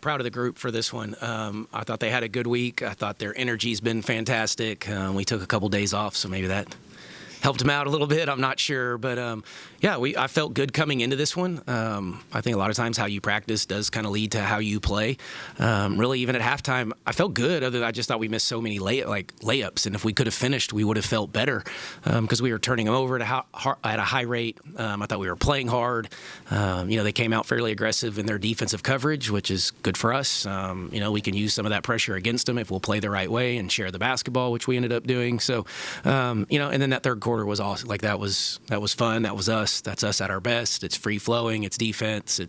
proud of the group for this one. I thought they had a good week. I thought their energy's been fantastic. We took a couple days off, so maybe that helped them out a little bit. I'm not sure, but I felt good coming into this one. I think a lot of times how you practice does kind of lead to how you play. Really, even at halftime, I felt good. Other than I just thought we missed so many layups, and if we could have finished, we would have felt better because we were turning them over at a high rate. I thought we were playing hard. They came out fairly aggressive in their defensive coverage, which is good for us. We can use some of that pressure against them if we'll play the right way and share the basketball, which we ended up doing. So, and then that third quarter was awesome. That was fun. That was us. That's us at our best. It's free flowing. It's defense. I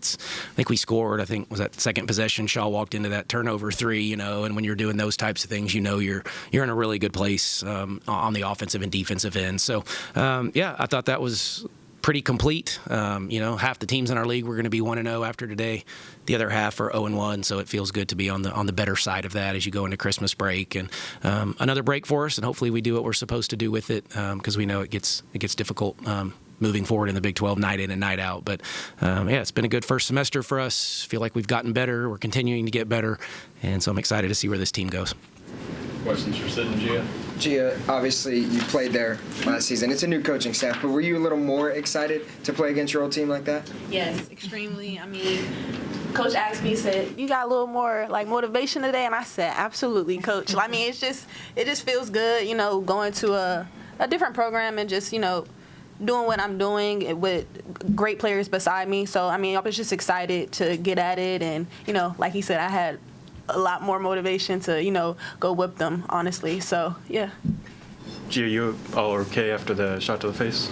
think we scored. I think was that second possession. Shaw walked into that turnover three. And when you're doing those types of things, you're in a really good place on the offensive and defensive end. So I thought that was pretty complete. Half the teams in our league were going to be 1-0 after today. The other half are 0-1, so it feels good to be on the better side of that as you go into Christmas break. And another break for us, and hopefully we do what we're supposed to do with it because we know it gets difficult moving forward in the Big 12 night in and night out. But it's been a good first semester for us. Feel like we've gotten better. We're continuing to get better, and so I'm excited to see where this team goes. Questions for Sid and Gia? Gia, obviously you played there last season. It's a new coaching staff, but were you a little more excited to play against your old team like that? Yes, extremely. Coach asked me, said, "You got a little more motivation today?" And I said, "Absolutely, Coach." it just feels good, going to a different program and just, doing what I'm doing with great players beside me. So, I was just excited to get at it. And, like he said, I had a lot more motivation to, go whip them, honestly. So, yeah. Gia, you all okay after the shot to the face?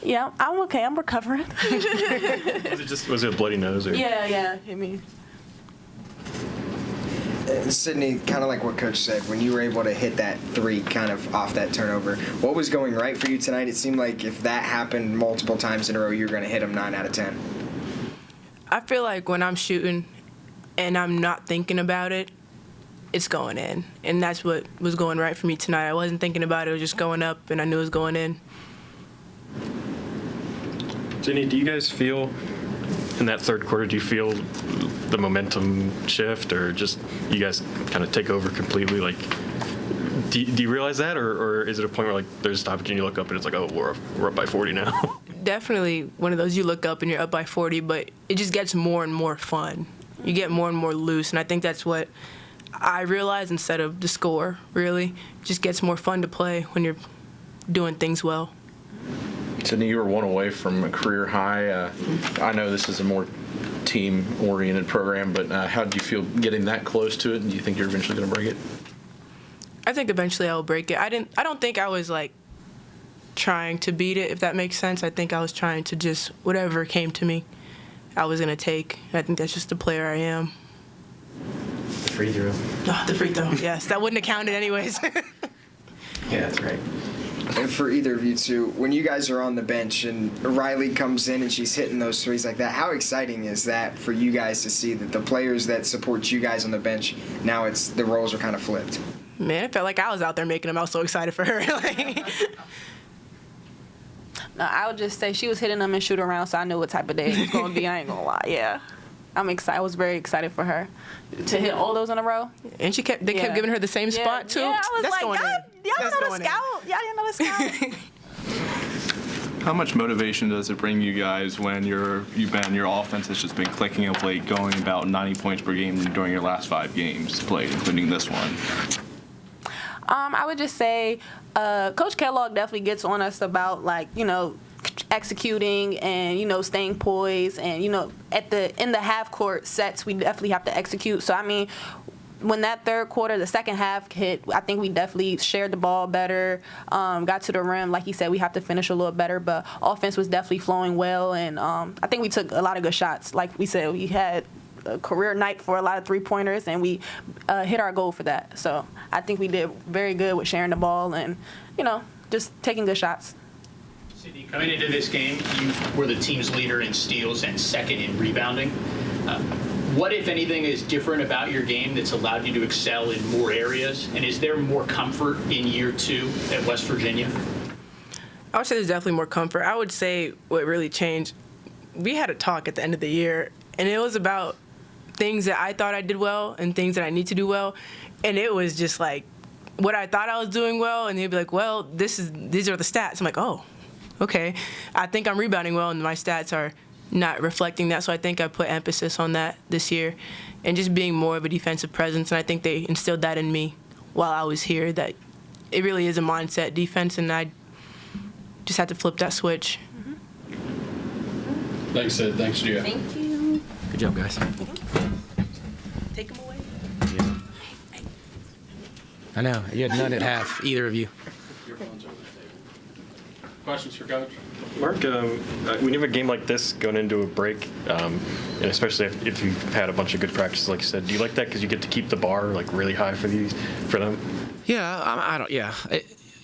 Yeah, I'm okay. I'm recovering. Was it a bloody nose? Or? Yeah. Sydney, kind of like what Coach said, when you were able to hit that three kind of off that turnover, what was going right for you tonight? It seemed like if that happened multiple times in a row, you were going to hit them 9 out of 10. I feel like when I'm shooting and I'm not thinking about it, it's going in. And that's what was going right for me tonight. I wasn't thinking about it. It was just going up, and I knew it was going in. Jenny, do you guys feel in that third quarter, do you feel the momentum shift, or just you guys kind of take over completely? Do you realize that, or is it a point where there's a stoppage and you look up and it's like, oh, we're up by 40 now? Definitely one of those you look up and you're up by 40, but it just gets more and more fun. You get more and more loose, and I think that's what I realize instead of the score, really. It just gets more fun to play when you're doing things well. Sydney, you were one away from a career high. I know this is a more team-oriented program, but how did you feel getting that close to it, and do you think you're eventually going to break it? I think eventually I will break it. I don't think I was trying to beat it, if that makes sense. I think I was trying to just whatever came to me, I was going to take. I think that's just the player I am. The free throw. Oh, the free throw. Yes, that wouldn't have counted anyways. Yeah, that's right. And for either of you two, when you guys are on the bench and Riley comes in and she's hitting those threes like that, how exciting is that for you guys to see that the players that support you guys on the bench, now the roles are kind of flipped? Man, it felt like I was out there making them. I was so excited for her. No, I would just say she was hitting them and shoot around, so I knew what type of day it was going to be. I ain't going to lie, yeah. I'm excited. I was very excited for her to hit all those in a row. And they kept giving her the same spot, too. Yeah, I was That's going y'all didn't know the scout? Y'all didn't know the scout? How much motivation does it bring you guys when your offense has just been clicking of late, going about 90 points per game during your last 5 games played, including this one? I would just say Coach Kellogg definitely gets on us about, executing and, staying poised. And, in the half-court sets, we definitely have to execute. So, when that third quarter, the second half hit, I think we definitely shared the ball better, got to the rim. Like he said, we have to finish a little better, but offense was definitely flowing well, and I think we took a lot of good shots. Like we said, we had a career night for a lot of three-pointers, and we hit our goal for that. So I think we did very good with sharing the ball and, just taking good shots. Sydney, coming into this game, you were the team's leader in steals and second in rebounding. What, if anything, is different about your game that's allowed you to excel in more areas? And is there more comfort in year 2 at West Virginia? I would say there's definitely more comfort. I would say what really changed, we had a talk at the end of the year, and it was about things that I thought I did well and things that I need to do well, and it was just like what I thought I was doing well, and they'd be like, well, these are the stats. I'm like, oh, okay. I think I'm rebounding well, and my stats are not reflecting that, so I think I put emphasis on that this year and just being more of a defensive presence, and I think they instilled that in me while I was here, that it really is a mindset defense, and I just had to flip that switch. Thanks, Sid. Thanks, Gia. Thank you. Good job, guys. Take them away. I know. You had none at half, either of you. Questions for Coach? Mark, when you have a game like this going into a break, and especially if you've had a bunch of good practices, like you said, do you like that because you get to keep the bar like really high for them? Yeah, I don't. Yeah,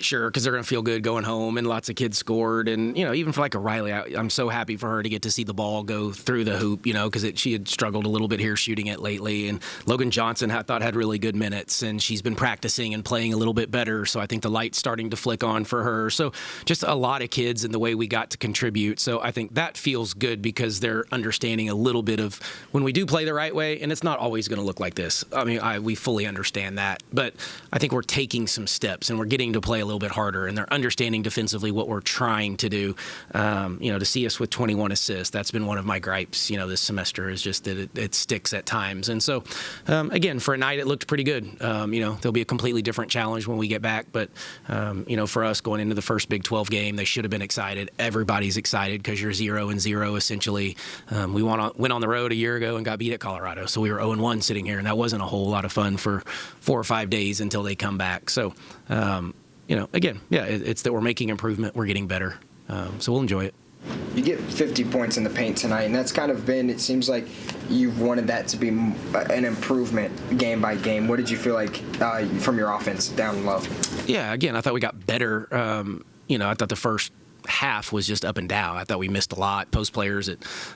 sure, because they're gonna feel good going home, and lots of kids scored, and even for like a Riley, I'm so happy for her to get to see the ball go through the hoop, because she had struggled a little bit here shooting it lately, and Logan Johnson I thought had really good minutes, and she's been practicing and playing a little bit better, so I think the light's starting to flick on for her. So just a lot of kids and the way we got to contribute. So I think that feels good because they're understanding a little bit of when we do play the right way, and it's not always going to look like this. I mean, we fully understand that, but I think we're taking some steps and we're getting to play a little bit harder, and they're understanding defensively what we're trying to do. To see us with 21 assists, that's been one of my gripes, this semester, is just that it sticks at times. And so, again, for a night, it looked pretty good. There'll be a completely different challenge when we get back, but, for us going into the first Big 12 game, they should have been excited. Everybody's excited because you're 0-0 essentially. We went on the road a year ago and got beat at Colorado, so we were 0-1 sitting here, and that wasn't a whole lot of fun for 4 or 5 days until they come back. So, again, yeah, it's that we're making improvement, we're getting better, so we'll enjoy it. You get 50 points in the paint tonight, and that's kind of been, it seems like you've wanted that to be an improvement game by game. What did you feel like from your offense down low? Yeah, again, I thought we got better. I thought the first half was just up and down. I thought we missed a lot. Post players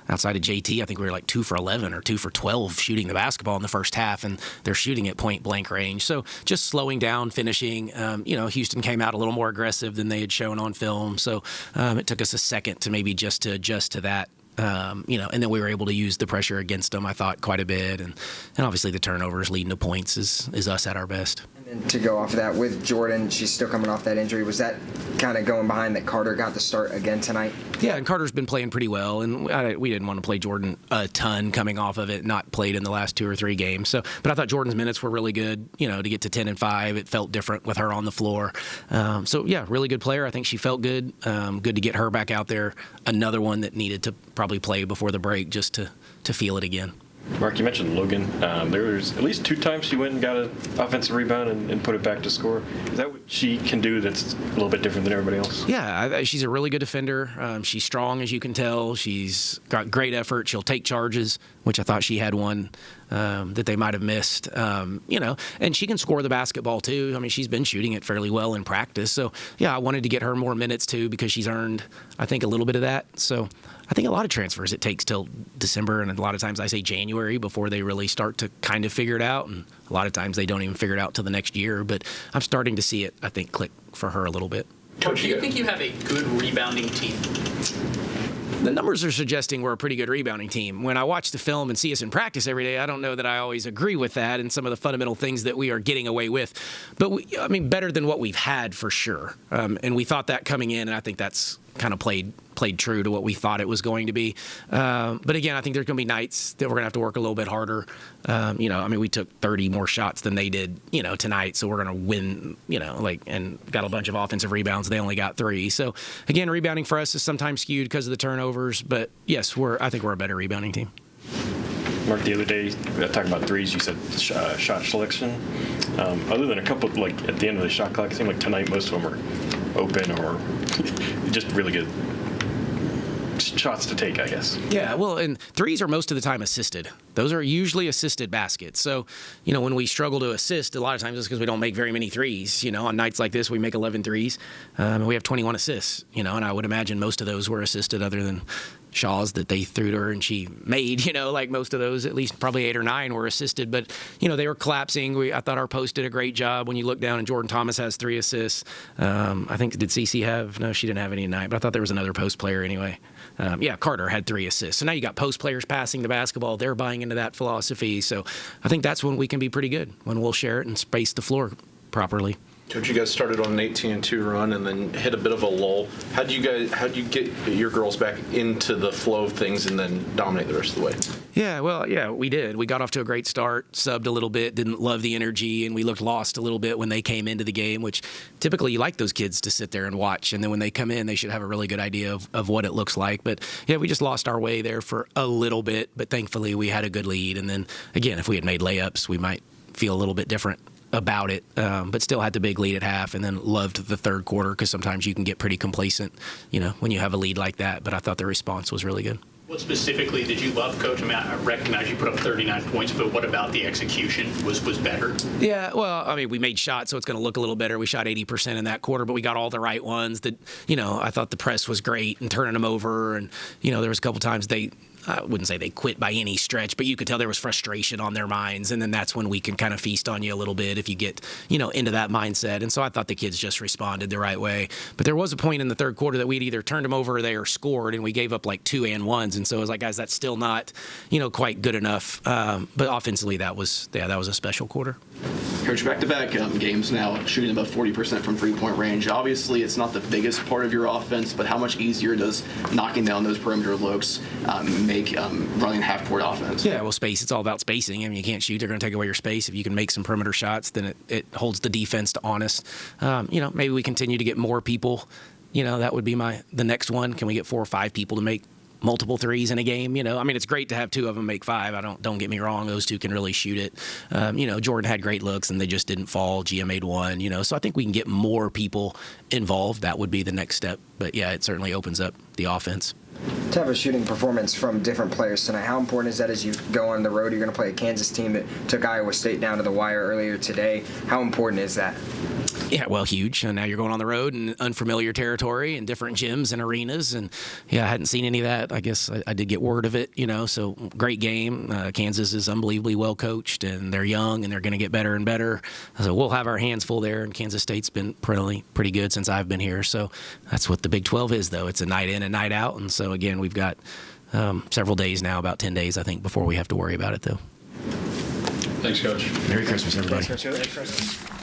outside of JT, I think we were like 2 for 11 or 2 for 12 shooting the basketball in the first half, and they're shooting at point blank range. So just slowing down, finishing. Houston came out a little more aggressive than they had shown on film. So it took us a second to maybe just to adjust to that. And then we were able to use the pressure against them, I thought, quite a bit. And obviously the turnovers leading to points is us at our best. And then to go off of that, with Jordan, she's still coming off that injury. Was that kind of going behind that Carter got the start again tonight? Yeah, and Carter's been playing pretty well, and we didn't want to play Jordan a ton coming off of it, not played in the last 2 or 3 games. So, but I thought Jordan's minutes were really good, to get to 10 and 5. It felt different with her on the floor. Yeah, really good player. I think she felt good. Good to get her back out there. Another one that needed to probably play before the break just to feel it again. Mark, you mentioned Logan. There was at least 2 times she went and got an offensive rebound and put it back to score. Is that what she can do that's a little bit different than everybody else? Yeah, she's a really good defender. She's strong, as you can tell. She's got great effort. She'll take charges, which I thought she had one that they might have missed. And she can score the basketball too. I mean, she's been shooting it fairly well in practice. So, yeah, I wanted to get her more minutes too because she's earned, I think, a little bit of that. So I think a lot of transfers, it takes till December, and a lot of times I say January before they really start to kind of figure it out. And a lot of times they don't even figure it out till the next year. But I'm starting to see it, I think, click for her a little bit. Coach, do you think you have a good rebounding team? The numbers are suggesting we're a pretty good rebounding team. When I watch the film and see us in practice every day, I don't know that I always agree with that and some of the fundamental things that we are getting away with. But, better than what we've had for sure. And we thought that coming in, and I think that's kind of played true to what we thought it was going to be. But again, I think there's going to be nights that we're going to have to work a little bit harder. We took 30 more shots than they did, tonight. So we're going to win, and got a bunch of offensive rebounds. They only got 3. So again, rebounding for us is sometimes skewed because of the turnovers. But yes, I think we're a better rebounding team. Mark, the other day, talking about threes, you said shot selection. Other than a couple, at the end of the shot clock, it seemed like tonight most of them are open or just really good shots to take, I guess. Yeah, well, and threes are most of the time assisted. Those are usually assisted baskets. So, when we struggle to assist, a lot of times it's because we don't make very many threes. On nights like this, we make 11 threes. And we have 21 assists, and I would imagine most of those were assisted other than, shots that they threw to her and she made, like most of those, at least probably 8 or 9 were assisted, but they were collapsing. I thought our post did a great job. When you look down and Jordan Thomas has 3 assists. I think, did Cece have? No, she didn't have any tonight, but I thought there was another post player anyway. Carter had 3 assists. So now you got post players passing the basketball. They're buying into that philosophy. So I think that's when we can be pretty good, when we'll share it and space the floor properly. Coach, you guys started on an 18-2 run and then hit a bit of a lull. How do you get your girls back into the flow of things and then dominate the rest of the way? Yeah, we did. We got off to a great start, subbed a little bit, didn't love the energy, and we looked lost a little bit when they came into the game, which typically you like those kids to sit there and watch, and then when they come in, they should have a really good idea of what it looks like. But yeah, we just lost our way there for a little bit, but thankfully we had a good lead. And then again, if we had made layups, we might feel a little bit different about it, but still had the big lead at half, and then loved the third quarter because sometimes you can get pretty complacent, when you have a lead like that. But I thought the response was really good. What specifically did you love, Coach? I mean, I recognize you put up 39 points, but what about the execution was better? Yeah, well, I mean, we made shots, so it's going to look a little better. We shot 80% in that quarter, but we got all the right ones. That I thought the press was great and turning them over, and there was a couple times I wouldn't say they quit by any stretch, but you could tell there was frustration on their minds, and then that's when we can kind of feast on you a little bit if you get, into that mindset. And so I thought the kids just responded the right way. But there was a point in the third quarter that we'd either turned them over or they or scored, and we gave up like 2 and 1s. And so it was like, guys, that's still not, quite good enough. But offensively, that was a special quarter. Coach, back-to-back games now, shooting above 40% from three-point range. Obviously, it's not the biggest part of your offense, but how much easier does knocking down those perimeter looks make running half-court offense? Yeah, well, space. It's all about spacing. I mean, you can't shoot. They're going to take away your space. If you can make some perimeter shots, then it holds the defense to honest. Maybe we continue to get more people. That would be the next one. Can we get 4 or 5 people to make multiple threes in a game? I mean, it's great to have 2 of them make 5. Don't get me wrong. Those 2 can really shoot it. Jordan had great looks and they just didn't fall. Gia made 1, so I think we can get more people involved. That would be the next step. But yeah, it certainly opens up the offense. To have a shooting performance from different players tonight, how important is that as you go on the road? You're going to play a Kansas team that took Iowa State down to the wire earlier today. How important is that? Yeah, well, huge. And now you're going on the road in unfamiliar territory and different gyms and arenas. And yeah, I hadn't seen any of that. I guess I did get word of it, so great game. Kansas is unbelievably well coached, and they're young, and they're going to get better and better. So we'll have our hands full there, and Kansas State's been pretty good since I've been here. So that's what the Big 12 is, though. It's a night in and night out. And so, again, we've got several days now, about 10 days, I think, before we have to worry about it, though. Thanks, Coach. Merry Christmas, everybody. Merry Christmas.